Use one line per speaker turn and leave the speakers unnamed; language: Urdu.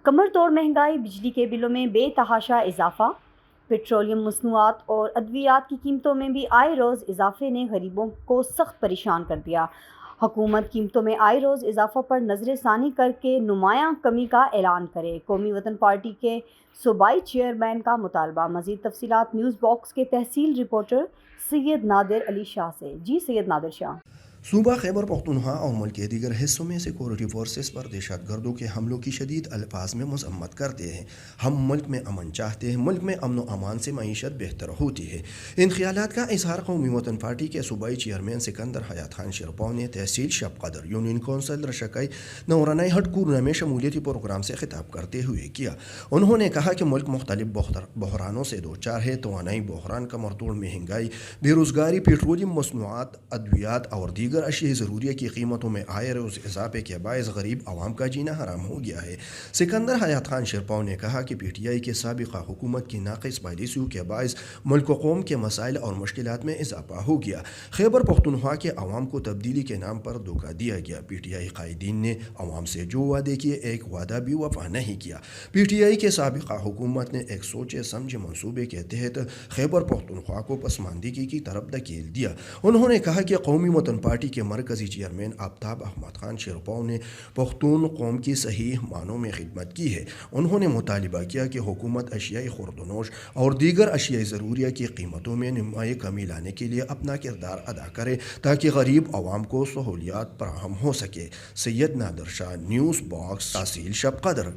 کمر توڑ مہنگائی، بجلی کے بلوں میں بے تحاشا اضافہ، پیٹرولیم مصنوعات اور ادویات کی قیمتوں میں بھی آئے روز اضافے نے غریبوں کو سخت پریشان کر دیا۔ حکومت قیمتوں میں آئے روز اضافہ پر نظر ثانی کر کے نمایاں کمی کا اعلان کرے۔ قومی وطن پارٹی کے صوبائی چیئرمین کا مطالبہ۔ مزید تفصیلات نیوز باکس کے تحصیل رپورٹر سید نادر علی شاہ سے۔ جی سید نادر شاہ۔
صوبہ خیبر پختونخوا اور ملک کے دیگر حصوں میں سیکورٹی فورسز پر دہشت گردوں کے حملوں کی شدید الفاظ میں مذمت کرتے ہیں۔ ہم ملک میں امن چاہتے ہیں، ملک میں امن و امان سے معیشت بہتر ہوتی ہے۔ ان خیالات کا اظہار قومی وطن پارٹی کے صوبائی چیئرمین سکندر حیات خان شیرپاؤ نے تحصیل شب قدر یونین کونسل رشکائی نورانائی ہٹ کورنا میں شمولیتی پروگرام سے خطاب کرتے ہوئے کیا۔ انہوں نے کہا کہ ملک مختلف بحرانوں سے دوچار ہے۔ توانائی بحران، کمر توڑ مہنگائی، بے روزگاری، پیٹرولیم مصنوعات، ادویات اور دیگر اشیاء ضروریہ کی قیمتوں میں آئے روز اضافے کے باعث غریب عوام کا جینا حرام ہو گیا ہے۔ سکندر حیات خان شیرپاؤ نے کہا کہ پی ٹی آئی کی سابقہ حکومت کی ناقص پالیسیوں کے باعث ملک و قوم کے مسائل اور مشکلات میں اضافہ ہو گیا۔ خیبر پختونخوا کے عوام کو تبدیلی کے نام پر دھوکہ دیا گیا۔ پی ٹی آئی قائدین نے عوام سے جو وعدے کیے ایک وعدہ بھی وفا نہیں کیا۔ پی ٹی آئی کے سابقہ حکومت نے ایک سوچے سمجھے منصوبے کے تحت خیبر پختونخوا کو پسماندگی کی طرف دھکیل دیا۔ انہوں نے کہا کہ قومی وطن پارٹی کے مرکزی چیئرمین آفتاب احمد خان شیرپاؤ نے پختون قوم کی صحیح معنوں میں خدمت کی ہے۔ انہوں نے مطالبہ کیا کہ حکومت اشیاء خورد و نوش اور دیگر اشیاء ضروریہ کی قیمتوں میں نمایاں کمی لانے کے لیے اپنا کردار ادا کرے تاکہ غریب عوام کو سہولیات فراہم ہو سکے۔ سید نادر شاہ، نیوز باکس، تحصیل شب قدر۔